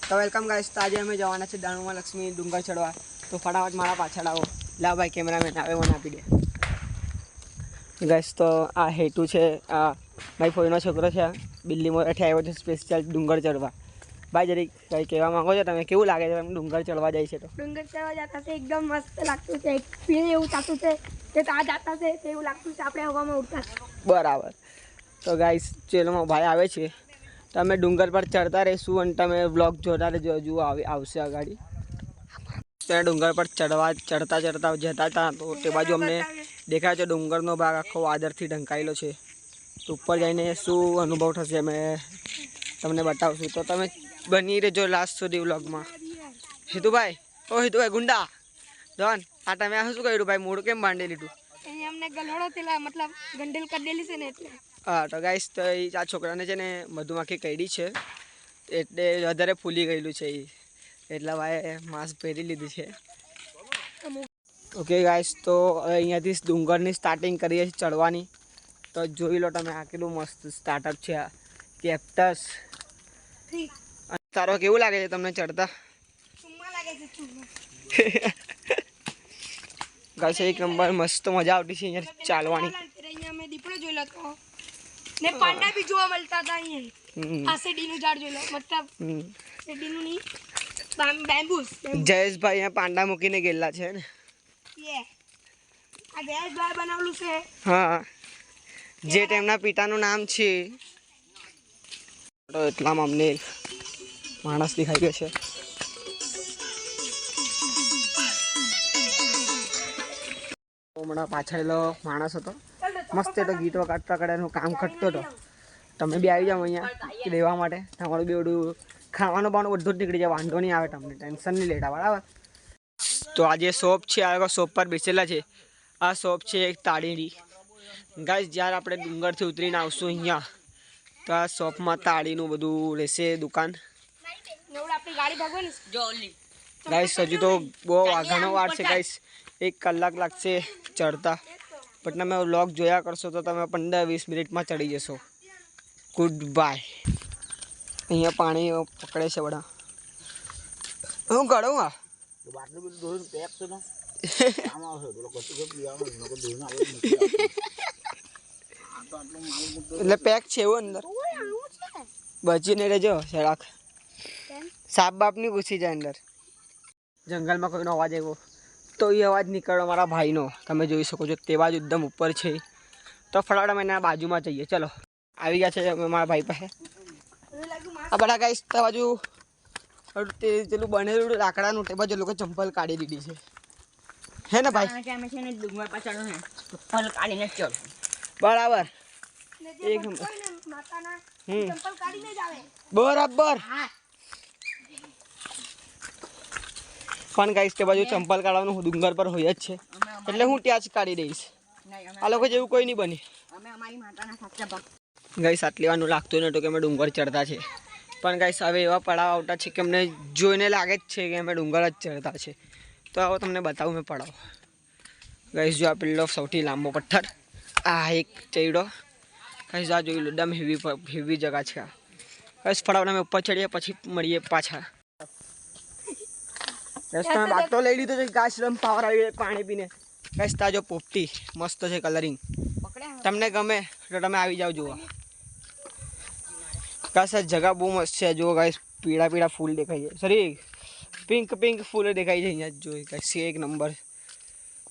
तो welcome guys. तो आज अमे जवाना छे दाणुमा लक्ष्मी डूंगर चढ़वा। तो फटाफट मारा पाछळ आवो। ला भाई कैमरामैन आवे મને આપી दे गाइस। तो आ हेतु छे आ भाई फोईनो छोकरो छे दिल्ही मोरेથી આવ્યો છે સ્પેશિયલ ડુંગર ચડવા। भाई जरी कई कहेवा मांगो છો તમે કેવું લાગે છે તમે ડુંગર ચડવા જાય છે? તો डूंगर चढ़वा जाता है एकदम मस्त लागતું છે ફીલ એવું થાતું છે કે આ જાતા છે એવું લાગતું છે આપણે હવામાં ઉડતા બરાબર। તો ગાइस ચેલોમાં ભાઈ આવે છે તો અમે ડુંગર પર ચડતા રહીશું અને તમે વ્લોગ જોતા રહેજો। હજુ આવશે આગાડી। ત્યાં ડુંગર પર ચડતા જતા હતા તો તે બાજુ અમને દેખાય છે ડુંગરનો ભાગ આખો વાદળથી ઢંકાયેલો છે। તો ઉપર જઈને શું અનુભવ થશે અમે તમને બતાવશું। તો તમે બની રહેજો લાસ્ટ સુધી વ્લોગમાં। હિતુભાઈ ગુંડા જોન આ તમે આ શું કર્યું ભાઈ? મોઢું કેમ બાંધી લીધું? અહીંયા અમને ગલહડો થેલા મતલબ ગંડેલ કરી દેલી છે ને એટલે। હા તો ગાઈસ તો આ છોકરાને છે ને મધુમાખી કરડી છે એટલે વધારે ફૂલી ગયેલું છે એટલા ભાઈ માસ્ક પહેરી લીધું છે। ઓકે ગાઈસ તો અહીંયાથી ડુંગરની સ્ટાર્ટિંગ કરીએ છીએ ચડવાની। તો જોઈ લો તમે આ કેટલું મસ્ત સ્ટાર્ટઅપ છે આ કેપ્ટસ। તારો કેવું લાગે છે તમને ચડતા? ચુમ્મા લાગે છે ચુમ્મા। ગાઈસ એક નંબર મસ્ત મજા આવતી છે અહીંયા ચાલવાની। અહીંયા મેં દીપડો જોયેલો હતો ને પાંડા બી જોવા મળતા હતા અહીંયા। આ શેરડીનું ઝાડ જોયેલો મતલબ શેરડીનું નહીં બેમ્બૂસ। જયેશભાઈ અહીંયા પાંડા મૂકીને ગયેલા છે ને? યે આ જયેશભાઈ બનાવેલું છે। હા જે તેમના પિતાનું નામ છે। તો એટલામાં અમને માણસ દેખાઈ ગયો છે। હમણાં પાછળનો માણસ હતો મસ્ત તો ગીતો કાઢતા કાઢવાનું કામ કરતો હતો। તમે બી આવી જાઓ અહીંયા લેવા માટે। તમારું બી બધું ખાવાનું બાવાનું બધું જ નીકળી જાય, વાંધો નહીં આવે, તમને ટેન્શન નહીં લેતા બરાબર। તો આ જે શોપ છે આ શોપ પર બેસેલા છે આ શોપ છે એક તાળીની। ગાઈસ જ્યારે આપણે ડુંગરથી ઉતરીને આવશું અહીંયા તો આ શોપમાં તાળીનું બધું રહેશે દુકાન। ગાઈસ હજુ તો બહુ ઘણો વાર છે ગાઈસ, 1 કલાક લાગશે ચડતા, પણ તમે વ્લોગ જોયા કરશો તો તમે 15-20 મિનિટમાં ચડી જશો। Good bye. અહીંયા પાણી પકડે છે બધા। હું ગળું આ એટલે પેક છે એવું અંદર બચીને રહેજો જરાક, સાપ બાપ ની ઘૂસી જાય અંદર। જંગલમાં કોઈનો અવાજ આવ્યો તો એ અવાજ નીકળ્યો મારા ભાઈનો, તમે જોઈ શકો છો તે બાજુ એકદમ ઉપર છે। તો ફટાફટ અમે એના બાજુમાં જઈએ। ચલો આવી ગયા છે મારા ભાઈ પાસે। આ બધા ગાઈસ તે બાજુ પેલું બનેલું લાકડાનું તે બાજુ લોકો ચંપલ કાઢી દીધી છે હે ને ભાઈ? ડુંગર પર ચડો ને ચપ્પલ કાઢીને ચડો બરાબર એક માતાના ચંપલ કાઢીને જ આવે બરાબર। પણ ગાઈસ તે બાજુ ચંપલ કાઢવાનું ડુંગર પર હોય જ છે એટલે હું ત્યાં જ કાઢી દઈશ। આ લોકો જેવું કોઈ નહીં બને। અમે અમારી માતાના સાચા ભક્ત। ગાઈસ આટલી વાનું લાગતું નહોતું કે અમે ડુંગર ચડતા છે, પણ ગાઈસ હવે એવા પડાવ આવતા છે કે અમને જોઈને લાગે જ છે કે અમે ડુંગર જ ચડતા છે। તો આવો તમને બતાવું મેં પડાવ। ગાઈસ જો આ પેલો સૌથી લાંબો પથ્થર આ એક ચડ્યો। ગાઈસ આ જોઈ લો એકદમ હેવી જગા છે આ। ગાઈસ ફટાફટ અમે ઉપર ચડીએ પછી મળીએ પાછા। ગાઈસ તમે બાગ તો લઈ લીધો છે ગાઈસ, એકદમ પાવર આવી પાણી પીને। ગાઈસ તાજો પોપટી મસ્ત છે કલરિંગ, તમને ગમે તો તમે આવી જાઓ જોવા। ગાઈસ આ જગા બહુ મસ્ત છે। જો ગાઈસ પીળા પીળા ફૂલ દેખાય છે, સોરી પિંક ફૂલ દેખાય છે અહીંયા। જોઈ ગાઈસ એક નંબર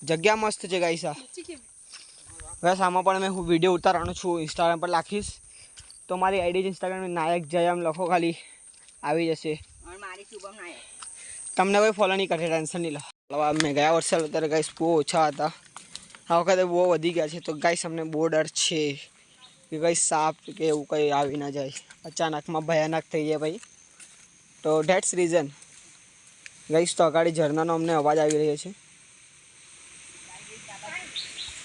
જગ્યા મસ્ત છે ગાઈસ આ। બસ આમાં પણ મેં હું વિડીયો ઉતારવાનો છું, ઇન્સ્ટાગ્રામ પર નાખીશ। તો મારી આઈડી છે ઇન્સ્ટાગ્રામની નાયક જયમ લખો ખાલી આવી જશે। મારી શુભમ નાયક તમને કોઈ ફોલો નહીં કરે, ટેન્શન નહીં લો। મેં ગયા વર્ષે અત્યારે ગાઈસ બહુ ઓછા હતા, આ વખતે બહુ વધી ગયા છે। તો ગાઈસ અમને બહુ ડર છે કે ગાઈસ સાપ કે એવું કંઈ આવી ના જાય, અચાનકમાં ભયાનક થઈ જાય ભાઈ। તો ધેટ્સ રીઝન ગાઈસ। તો અગાડી ઝરનાનો અમને અવાજ આવી રહ્યો છે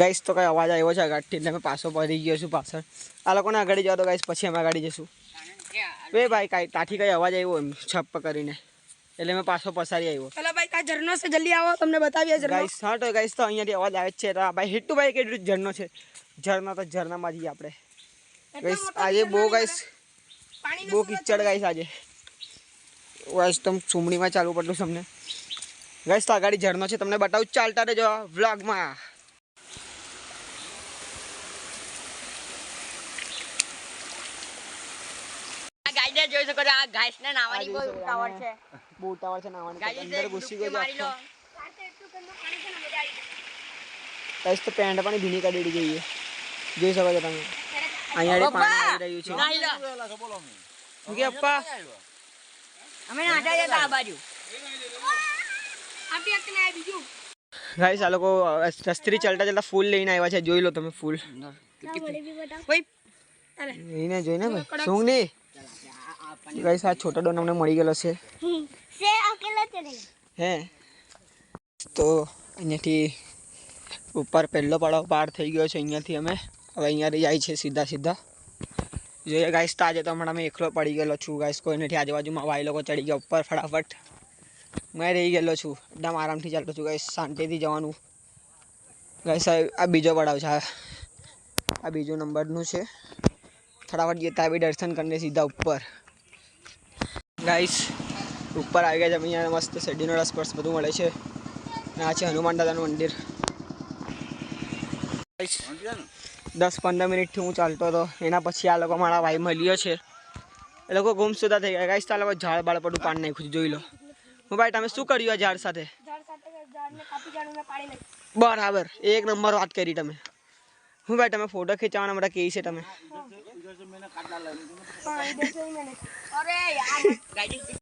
ગાઈસ। તો કંઈ અવાજ આવ્યો છે આગળથી એટલે અમે પાછો પડી ગયો છું પાછળ। આ લોકોને આગળ જવા તો ગાઈસ પછી અમે આગળ જઈશું। બે ભાઈ કાંઈ તાથી કંઈ અવાજ આવ્યો એમ છપ કરીને એટલે મેં પાછો પસારી આવ્યો। ચલો ભાઈ કા ઝરનો છે જલ્દી આવો તમને બતાવીએ ઝરનો। ગાઈસ હા તો ગાઈસ તો અહીંયાથી અવાજ આવે જ છે। ભાઈ હિટ્ટુભાઈ કેટલું ઝરનો છે? ઝરણા તો ઝરણામાં જઈએ આપણે ગાઈસ। આજે બહુ ગાઈસ બહુ કિચડ ગાઈસ આજે। ગાઈસ તમ સુમણીમાં ચાલવું પડતું તમને ગાઈસ. તો આ ગાડી ઝરનો છે, તમને બતાવું, ચાલતા રહેજો વ્લોગમાં. ગાઈડર જોઈ શકો છો. આ ઘાસ ને નાવાની બહુ ઉતાવળ છે. બહુ ઉતાવળ છે નાવાની, ગાઈડર અંદર ઘૂસી ગયો છે મારી લો. ગાઈસ. તો પેન્ટ પણ ભીની કરી દેવી જોઈએ, જોઈ શકો છો તમે. અહીંયા પાણી આવી રહ્યું છે. નાઈ લો. શું કે પપ્પા? અમે નાટા જતા આ બાજુ. આપી એક ને બીજું ગાઈસ આ લોકો રસ્તી ચાલતા ચાલતા ફૂલ લઈને આવ્યા છે, જોઈ લો તમે ફૂલ. ઓય એને જોઈને ભાઈ શું નહીં. ગાઈસ આ છોટો ડોન અમને મળી ગયેલો છે. હે તો અહીંયાથી ઉપર પહેલો પડાવ પાર થઈ ગયો છે. અહીંયાથી અમે હવે અહીંયાથી જાય છે સીધા સીધા. જોઈએ ગાઈસ. તો આજે તો હમણાં મેં એકલો પડી ગયેલો છું ગાઈસ. કોઈ નથી આજુબાજુમાં. ભાઈ લોકો ચડી ગયા ઉપર ફટાફટ. મેં રહી ગયેલો છું, એકદમ આરામથી ચાલતો છું ગાઈસ, શાંતિથી જવાનું ગાઈસ. આ બીજો પડાવ છે, આ બીજો નંબરનું છે. ફટાફટ જઈએ ત્યાં બી દર્શન કરીને સીધા ઉપર ગાઈસ. ઉપર આવી ગયા છે. અહીંયા મસ્ત શેરડીનો રસ પરસ બધું મળે છે. અને આ છે હનુમાન દાદાનું મંદિર. 10-15 મિનિટથી હું ચાલતો હતો, એના પછી આ લોકો મારા ભાઈ મળ્યો છે. એ લોકો ગુમસુદા થઈ ગયા ગાઈસ. તો આ લોકો ઝાડ બાળ પડું પાડ નાખ્યું, જોઈ લો. હું ભાઈ તમે શું કર્યું આ ઝાડ સાથે? ઝાડને કાપી ઝાડને પાડી નાખ. બરાબર, એક નંબર વાત કરી તમે. હું ભાઈ તમે ફોટો ખેંચાવાના બધા કહે છે તમે. અરે યાર ગાઈડર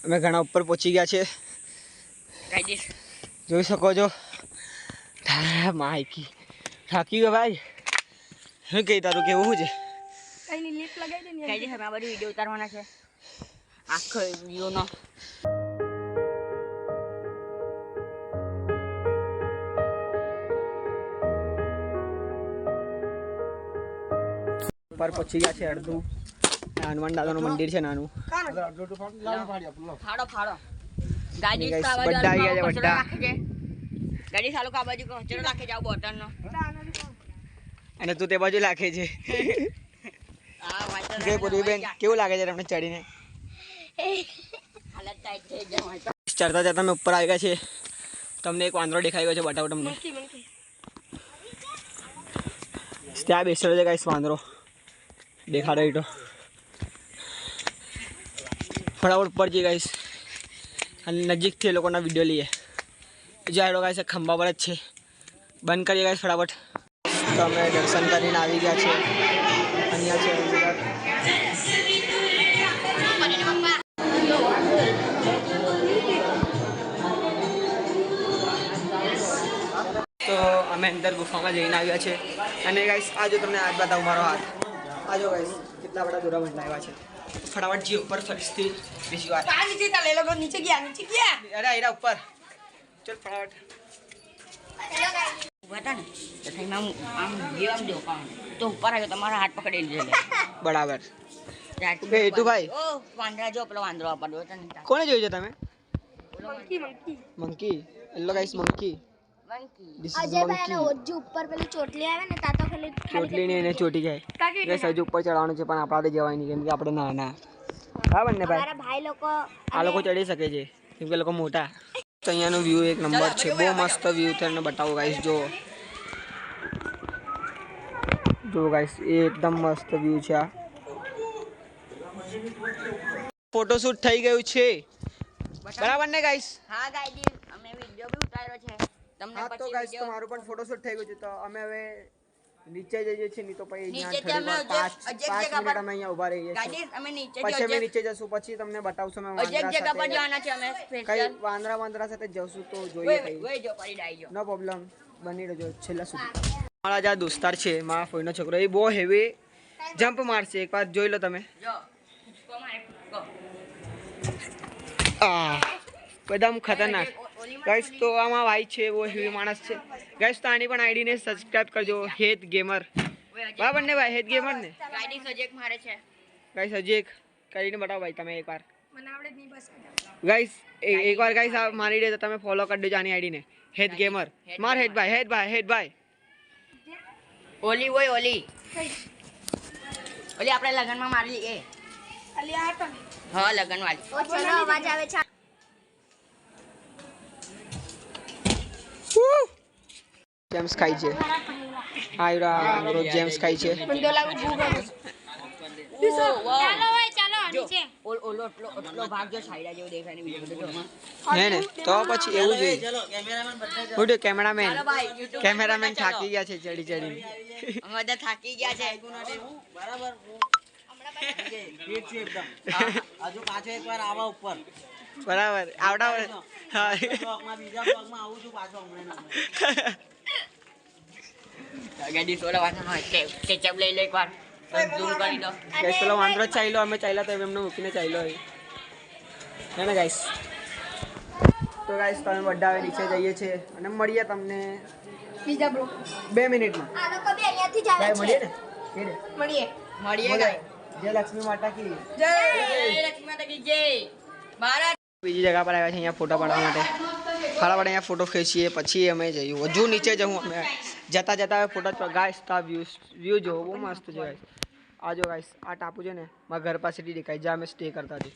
અમે ઘણા ઉપર પહોંચી ગયા છે, ગાઈડર જોઈ શકો છો. માયકી થાકી ગયો ભાઈ. શું કહી તારું કેવું છે? કઈ ની લીપ લગાવી દે ને ગાઈડર અમે આ બધું વિડિયો ઉતારવાના છે. આખો વિડિયોનો ઉપર પહોંચી ગયા છે અડધું. હનુમાન દાદાનું મંદિર છે નાનું. ફાડો ફાડો. ગાઈડર guys, તો આ બાજુ બધા આવી ગયા છે, કચરો બધા. રાખે છે. ગાઈડર સાલો આ બાજુ કચરો રાખે જાવ બોટલનો. અને તું તે બાજુ લાગે છે. આ વાઈટર કે પૂરી બેન કેવું લાગે છે તમને ચડીને? હાલત ટાઈટ થઈ જાય. ચડતા ચડતા અમે ઉપર આવી ગયા છે. તમને એક વાંદરો દેખાઈ ગયો છે, બતાવો તમને. મંકી ત્યાં બેસેલો છે ગાઈસ વાંદરો, દેખાડો તો. ફટાફટ ઉપર જઈએ ગાઈસ, અને નજીકથી એ લોકોના વિડીયો લઈએ. જાડો ગાઈસ ખંભા પર જ છે. બંધ કરીએ ગાઈસ ફટાફટ. તો અમે દર્શન કરીને આવી ગયા છે. અહીંયા છે તો અમે અંદર ગુફામાં જઈને આવ્યા છે. અને ગાઈસ આ જો તમને આજ બતાવું મારો હાથ. આ જો ગાઈસ કેટલા બધા દોરા બંધાવ્યા છે. ફટાફટ જી ઉપર ફરીથી બીજી વાર. આ નીચે ચાલે એ લોકો નીચે ગયા અરે આયરા ઉપર ચલ ફટાફટ. ઉભા ને તો થઈને આમ જેમ દો કામ તો ઉપર આવ્યો તમારા હાથ પકડી લીધો. બરાબર. કે હેતુભાઈ ઓ વાંદરા જો પેલો વાંદરો આપડો હતો ને કોને જોયું છે તમે? Monkey monkey. Hello guys monkey. Monkey this is monkey. ઓજી ઉપર પેલી ચોટલી આવે ને તા તો ખાલી ચોટલી ને એને ચોટી જાય. ગાઈસ હજુ ઉપર ચડવાનું છે પણ આપણાથી જવાય નહીં, કેમ કે આપણે નાના. હા બંને ભાઈ. ભાઈ લોકો આ લોકો ચડી શકે છે કેમ કે લોકો મોટા. તો અહીંયાનો વ્યૂ એક નંબર છે, બહુ મસ્ત વ્યૂ તમને બતાવો ગાઈસ. જો ગાઈસ એ એકદમ મસ્ત વ્યૂ છે. આ ફોટોશૂટ થઈ ગયું છે બરાબર ને ગાઈસ? હા ગાઈડી અમે વિડિયો બી ઉતાર્યો છે તમને હા તો પછી ગાઈસ વિડિયો તમારું પણ ફોટોશૂટ થઈ ગયું છે. તો અમે હવે નીચે જઈએ છીએ, નહીં તો પછી નીચે અહીંયા અમે થોડી અજેક વાર 5 જગ્યા મિનિટ પર- અમે અહીંયા ઊભા રહીએ છીએ. ગાઈડી અમે નીચે પછી અમે જો નીચે જશું, પછી તમને બતાવશું અમે અજેક વાંદરા જગ્યા પર સાથે જવાના છે અમે કઈ સ્પેશિયલ વાંદરા સાથે જશું તો જોઈએ કઈ. ઓય જો પડી ડાઈ જો નો પ્રોબ્લેમ, બની રહેજો છેલ્લા સુધી. મારા જે દોસ્તાર છે મારા ફોઈનો છોકરો, એ બહુ હેવી જમ્પ મારશે. એકવાર જોઈ લો તમે. જો ફૂસકો મારે ફૂસકો એકદમ ખતરનાક ગાઈસ. તો આમાં ભાઈ છે બહુ હેવી માણસ છે ગાઈસ. તો આની પણ આઈડીને સબસ્ક્રાઇબ કરજો, હેત ગેમર. બરાબર ને ભાઈ? હેત ગેમર ને ગાઈડી સજેક મારે છે ગાઈસ. હજી એક કરીને બતાવો ભાઈ તમે એકવાર મને આવડે જ નહીં બસ ગાઈસ. એકવાર ગાઈસ આ મારી દે તો તમે ફોલો કરી દેજો આની આઈડીને, હેત ગેમર. માર હેત ભાઈ, હેત ભાઈ, હેત ભાઈ. ઓલી ઓય ઓલી ઓલી આપણે લગનમાં મારી એ ખાલી આ હતા ને. હા લગન વાળી ઓ ચલો અવાજ આવે છે જેમ્સ ખાય છે આયરા રોજ જેમ્સ ખાય છે મને તો લાગુ ભૂખ લાગે છે. ચાલો ભાઈ ચાલો નીચે. ઓલો એટલો ભાગ જો સાઈડા જેવો દેખાય ને બીજો બધો હે ને તો પછી એવું જોઈએ ઉડ્યો કેમેરામેન ચાલો ભાઈ YouTube કેમેરામેન થાકી ગયા છે ચડી ચડીને અમે બધા થાકી ગયા છે બરાબર ફિટ છે એકદમ હજુ પાછો એકવાર આવા ઉપર બરાબર આવડા હા બ્લોગમાં બીજા બ્લોગમાં આવું છું પાછો હમણાં ગાડી સોલા વાસણ કેચઅપ લઈ લો એકવાર ઝૂમ કરી દો ગાઈસ પેલો વાંદરો ચાલ્યો અમે ચાલ્યા તો એમને મૂકીને ચાલ્યો હે ને ગાઈસ તો ગાઈસ તમે બધા હવે નીચે જઈએ છીએ અને મળીએ તમને બીજા બ્લોક 2 મિનિટમાં આ લોકો બી અહીંયાથી જ આવે ગાય છે મળીએ ને મળીએ. મળીએ ગાય જય લક્ષ્મી માતા કી જય જય લક્ષ્મી માતા કી જય મહારાજ બીજી જગ્યા પર આવ્યા છે અહીંયા ફોટો પાડવા માટે ફટાફટ અહીંયા ફોટો ખેંચીએ પછી અમે જઈએ હજુ નીચે જવું અમે જતા જતા ફોટો ગાઈસ તા વ્યૂ જો બહુ મસ્ત છે ગાઈસ આ જો ગાઈસ આ ટાપુ છે ને મારા ઘર પાસેથી દેખાય જ્યાં અમે સ્ટે કરતા હતી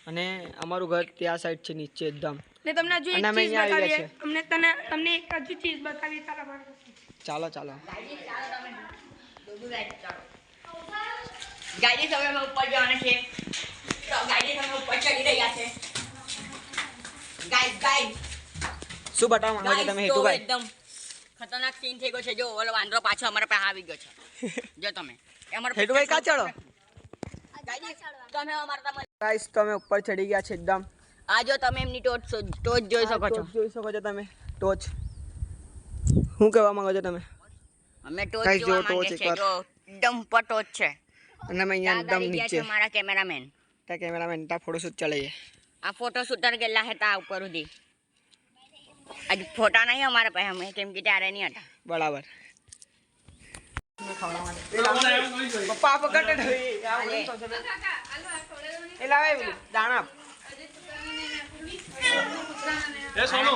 અને અમારું ઘર ત્યાં સાઈડ છે નીચે એકદમ ને તમને હજુ એક અને અમે ચીઝ અહીંયા આવી બતાવીએ. તમને એક હજુ ચીઝ બતાવીએ. ચાલો ચાલો ગાડી તમે અમે ઉપર જવાના છે તો ગાડી તમે ઉપર ચડી રહ્યા છે ગાઈસ શું બતાવવા માંગો છો તમે હેતુભાઈ એકદમ ખતરનાક સીન થઈ ગયો છે જો ઓલો વાંદરો પાછો અમારા પાસે આવી ગયો છે જો તમે હેતુભાઈ કા ચડો તમે અમારા તમે ગાઈસ તમે ઉપર ચડી ગયા છે એકદમ આ જો તમે એમની ટોચ જોઈ શકો છો ટોચ જોઈ શકો છો તમે ટોચ શું કહેવા માંગો છો તમે અમે ટોચ Guys, જો જોવા ટોચ માંગીએ છીએ એકવાર. જો એકદમ ઉપર ટોચ છે અને અમે અહીંયા ત્યાં એકદમ આગળ ગયા નીચે છે મારા કેમેરામેન ત્યાં કેમેરામેન ત્યાં ફોટોશૂટ ચલાવીએ આ ફોટો શૂટર ગયેલા હતા ઉપર સુધી આજે ફોટા નહીં અમારા પાસે અમે કેમ કે ત્યારે નહીં હતા બરાબર પપ્પા પકડ એ લાવે પેલું દાણા એ સોનુ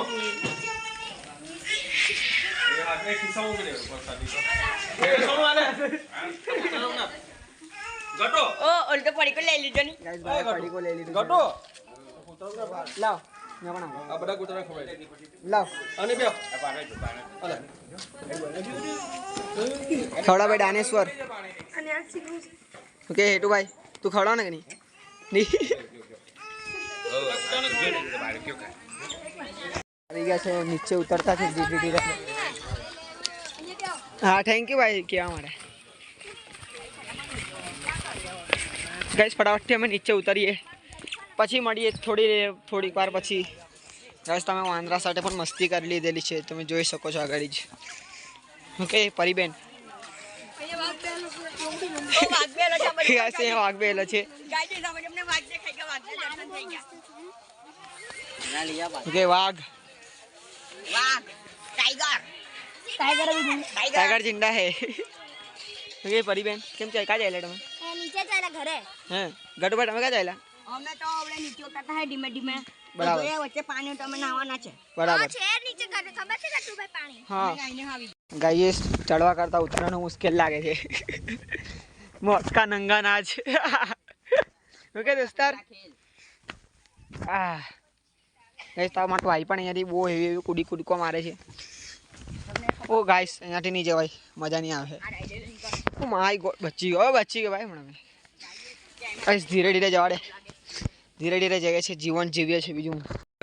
ये हाथ में खिस्सा हो गया ऊपर शादी का ए सोनू आले गटो ઓ ઓલ તો પડી લઈ લીધો ની ગાઈસ ભાઈ પડીકો લઈ લીધું ગટો લાવ મેં બનાવો આ બધા કૂતરા ખવાય લાવ અને બે અલે ખવડા ભાઈ દાનેશ્વર અને આ શીખવું છે. ઓકે હેતુભાઈ તું ખવડાવ ને કે નહીં આવી ગયા છે નીચે ઉતરતા છે ધીરે ધીરે હા થેન્ક યુ ભાઈ કહેવા માટે ગાઈસ ફટાફટથી અમે નીચે ઉતરીએ પછી મળીએ થોડીક વાર પછી ગાઈસ તમે વાંદરા સાથે પણ મસ્તી કરી લીધેલી છે તમે જોઈ શકો છો આગળ જ ઓકે પરીબેન ઓ વાઘ બેલો છે બધું ગાઈસ અહીંયા વાઘ બેલો છે ગાડી સામે તમને વાઘ દેખાઈ ગયા વાઘ દર્શન થઈ ગયા ઓકે વાઘ વાઘ ટાઈગર टाइगर जिंदा है ओके परीबेन केम चाय का जायला તમે નીચે ચાલે ઘરે હે ગટુભાઈ તમે કા જાયલા અમે તો આપણે નીચે ઉતરતા હે ધીમે ધીમે બરાબર. તો વચ્ચે પાણી તમે નાવાના છે બરાબર છે નીચે ઘરે ખબર છે ગટુભાઈ પાણી હા આઈને આવી ગાઈસ ચડવા કરતા ઉતરવાનું મુશ્કેલ લાગે છે મોટકા નંગા નાચ ઓકે દોસ્તાર આ ગાઈસ તા માટો ભાઈ પણ અહીંયાથી બહુ હેવી કૂદકો મારે છે ઓ ગાઈસ અહીંયાથી નહીં જવાય મજા નહીં આવે ઓ માય ગોડ બચી ગયો ભાઈ હમણાં ગાઈસ ધીરે ધીરે જવા દે ધીરે ધીરે જઈએ છે જીવન જીવીએ છે બીજું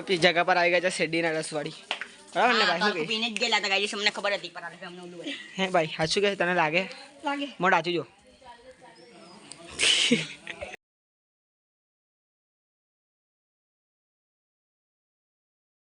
જગ્યા પર આવી ગયા છે શેરડીના રસવાળી બરાબર ને ભાઈ શું કહે પીને જ ગયેલા હતા ગાડી અમને ખબર હતી પર અમને ઓલું હોય. હે ભાઈ સાચું કહે તને લાગે લાગે મોઢ આચું જો